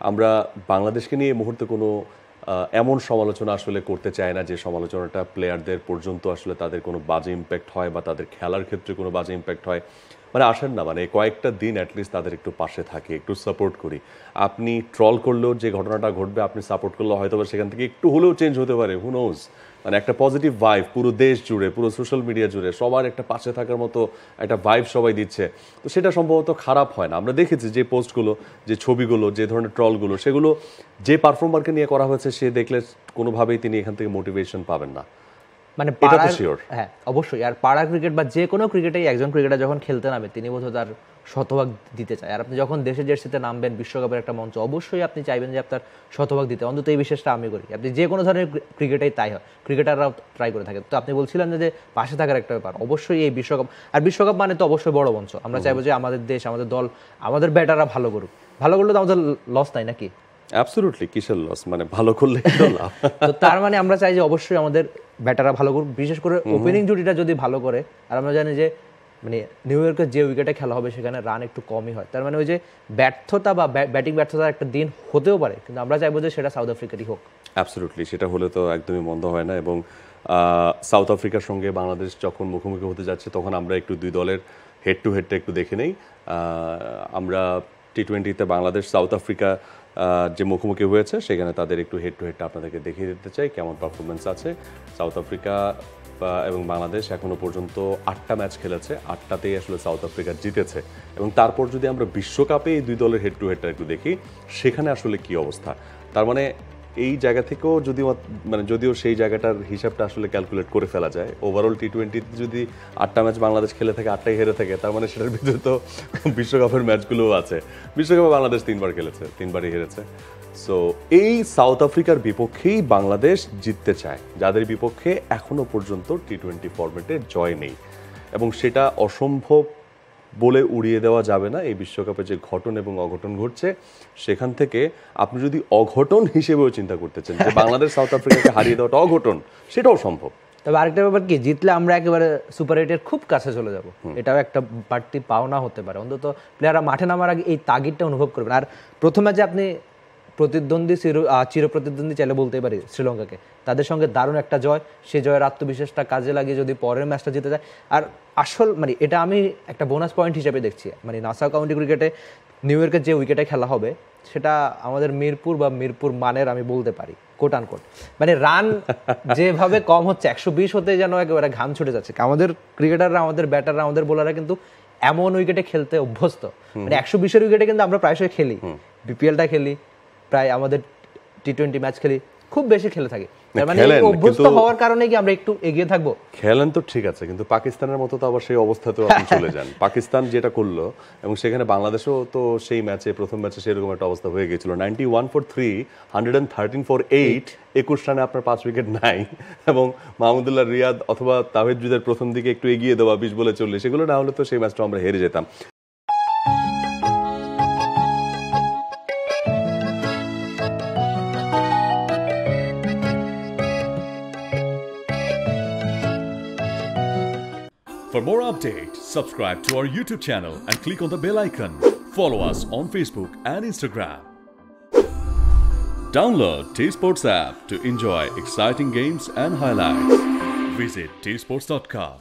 আমরা বাংলাদেশকে নিয়ে এই মুহূর্তে কোনো এমন সমালোচনা আসলে করতে চায় না যে সমালোচনাটা প্লেয়ারদের পর্যন্ত আসলে তাদের কোনো বাজে ইম্প্যাক্ট হয় বা তাদের খেলার ক্ষেত্রে কোনো বাজে ইম্প্যাক্ট হয়। মানে আসেন না, মানে কয়েকটা দিন অ্যাটলিস্ট তাদের একটু পাশে থাকে, একটু সাপোর্ট করি। আপনি ট্রল করলেও যে ঘটনাটা ঘটবে, আপনি সাপোর্ট করলেও হয়তো সেখান থেকে একটু হলেও চেঞ্জ হতে পারে, হু নোজ। মানে একটা পজিটিভ ভাইব পুরো দেশ জুড়ে, পুরো সোশ্যাল মিডিয়া জুড়ে সবার একটা পাশে থাকার মতো একটা ভাইব সবাই দিচ্ছে। তো সেটা সম্ভবত খারাপ হয় না। আমরা দেখেছি যে পোস্টগুলো, যে ছবিগুলো, যে ধরনের ট্রলগুলো, সেগুলো যে পারফর্মারকে নিয়ে করা হয়েছে সে দেখলে কোনোভাবেই তিনি এখান থেকে মোটিভেশন পাবেন না, মানে এটা তো শিওর। হ্যাঁ অবশ্যই। আর পাড়া ক্রিকেট বা যে কোনো ক্রিকেটেই একজন ক্রিকেটার যখন খেলতে নামে তিনি বোধহয় তার শতভাগ দিতে চায়। আর আপনি যখন দেশের জার্সিতে নামবেন বিশ্বকাপের একটা মঞ্চ, অবশ্যই আপনি চাইবেন যে আপনার শতভাগ দিতে। অন্তত এই বিশেষটা আমি করি। আপনি যে কোনো ধরনের ক্রিকেটেই তাই হয়, ক্রিকেটাররাও ট্রাই করে থাকে। তো আপনি বলছিলেন যে পাশে থাকার একটা ব্যাপার, অবশ্যই এই বিশ্বকাপ, আর বিশ্বকাপ মানে তো অবশ্যই বড় মঞ্চ। আমরা চাইবো যে আমাদের দেশ, আমাদের দল, আমাদের ব্যাটাররা ভালো করুক। ভালো করলে তো আমাদের লস নাই নাকি? অ্যাবসলিউটলি, কিসের লস? মানে ভালো করলে তো লাভ। তো তার মানে আমরা চাই যে অবশ্যই আমাদের ব্যাটাররা ভালো করুক, বিশেষ করে ওপেনিং জুটিটা যদি ভালো করে। আর আমরা জানি যে মানে নিউ ইয়র্কের যে উইকেটে খেলা হবে সেখানে রান একটু কমই হয়। তার মানে ওই যে ব্যর্থতা বা ব্যাটিং ব্যর্থতার একটা দিন হতেও পারে, কিন্তু আমরা চাইবো যে সেটা সাউথ আফ্রিকারই হোক। অ্যাবসলিউটলি, সেটা হলে তো একদমই মন্দ হয় না। এবং সাউথ আফ্রিকার সঙ্গে বাংলাদেশ যখন মুখোমুখি হতে যাচ্ছে তখন আমরা একটু দুই দলের হেড টু হেডটা একটু দেখে নেই। আমরা টি-20তে বাংলাদেশ সাউথ আফ্রিকা যে মুখোমুখি হয়েছে সেখানে তাদের একটু হেড টু হেডটা আপনাদেরকে দেখিয়ে দিতে চাই কেমন পারফরমেন্স আছে। সাউথ আফ্রিকা এবং বাংলাদেশ এখনও পর্যন্ত 8টা ম্যাচ খেলেছে, 8টাতেই আসলে সাউথ আফ্রিকা জিতেছে। এবং তারপর যদি আমরা বিশ্বকাপে এই দুই দলের হেড টু হেডটা একটু দেখি সেখানে আসলে কি অবস্থা, তার মানে এই জায়গা থেকেও যদিও সেই জায়গাটার হিসাবটা আসলে ক্যালকুলেট করে ফেলা যায়। ওভারঅল টি-20তে যদি 8টা ম্যাচ বাংলাদেশ খেলে থাকে, 8টাই হেরে থাকে, তার মানে সেটার ভিতরে তো বিশ্বকাপের ম্যাচগুলোও আছে। বিশ্বকাপে বাংলাদেশ 3বার খেলেছে, 3বারই হেরেছে। সো এই সাউথ আফ্রিকার বিপক্ষেই বাংলাদেশ জিততে চায়, যাদের বিপক্ষে এখনো পর্যন্ত টি-20 ফরম্যাটে জয় নেই। এবং সেটা অসম্ভব বলে উড়িয়ে দেওয়া যাবে না। এই বিশ্বকাপে যে ঘটন এবং অঘটন ঘটছে সেখান থেকে আপনি যদি অঘটন হিসেবেও চিন্তা করতে চান যে বাংলাদেশ সাউথ আফ্রিকাকে হারিয়ে দেওয়াটা অঘটন, সেটাও সম্ভব। তবে আরেকটা ব্যাপার কি, জিতলে আমরা একেবারে সুপার এইটের খুব কাছে চলে যাব, এটাও একটা বাড়তি পাওনা হতে পারে। অন্তত প্লেয়াররা মাঠে নামার আগে এই তাগিদটা অনুভব করবেন। আর প্রথম ম্যাচে আপনি প্রতিদ্বন্দ্বী চির প্রতিদ্বন্দ্বী চাইলে বলতেই পারি শ্রীলঙ্কাকে, তাদের সঙ্গে দারুণ একটা জয়, সেই জয়ের আত্মবিশ্বাসটা কাজে লাগিয়ে যদি পরের ম্যাচটা জিতে যায়। আর আসল মানে এটা আমি একটা বোনাস পয়েন্ট হিসেবে দেখছি, মানে নাসাউ কাউন্টি ক্রিকেটে নিউ ইয়র্কের যে উইকেটে খেলা হবে সেটা আমাদের মিরপুর বা মিরপুর মানের আমি বলতে পারি কোট আনকোট। মানে রান যেভাবে কম হচ্ছে, 120 হতে যেন একেবারে ঘাম ছুটে যাচ্ছে। আমাদের ক্রিকেটাররা, আমাদের ব্যাটাররা, আমাদের বোলাররা কিন্তু এমন উইকেটে খেলতে অভ্যস্ত। মানে 120-এর উইকেটে কিন্তু আমরা প্রায়শই খেলি, বিপিএলটা খেলি, প্রায় আমাদের টি-20 ম্যাচ খেলি, খুব বেশি খেলে থাকি। মানে অভ্যস্ত হওয়ার কারণে কি আমরা একটু এগিয়ে থাকবো? খেলেন তো ঠিক আছে, কিন্তু পাকিস্তানের মতো তো আবার সেই অবস্থাতেও আপনি চলে যান। পাকিস্তান যেটা করলো, এবং সেখানে বাংলাদেশও তো সেই ম্যাচে, প্রথম ম্যাচে সেরকম একটা অবস্থা হয়ে গেছিল। 91 for 3, 113 for 8, 21 রানে আপনার 5 উইকেট নাই। এবং মাহমুদুল্লাহ রিয়াদ অথবা তাওহিদ প্রথম দিকে একটু এগিয়ে দেওয়া 20 বলে 40, সেগুলো না হলে তো সেই ম্যাচটা আমরা হেরে যেতাম। For more updates, subscribe to our YouTube channel and click on the bell icon. Follow us on Facebook and Instagram. Download T-Sports app to enjoy exciting games and highlights. Visit tsports.com.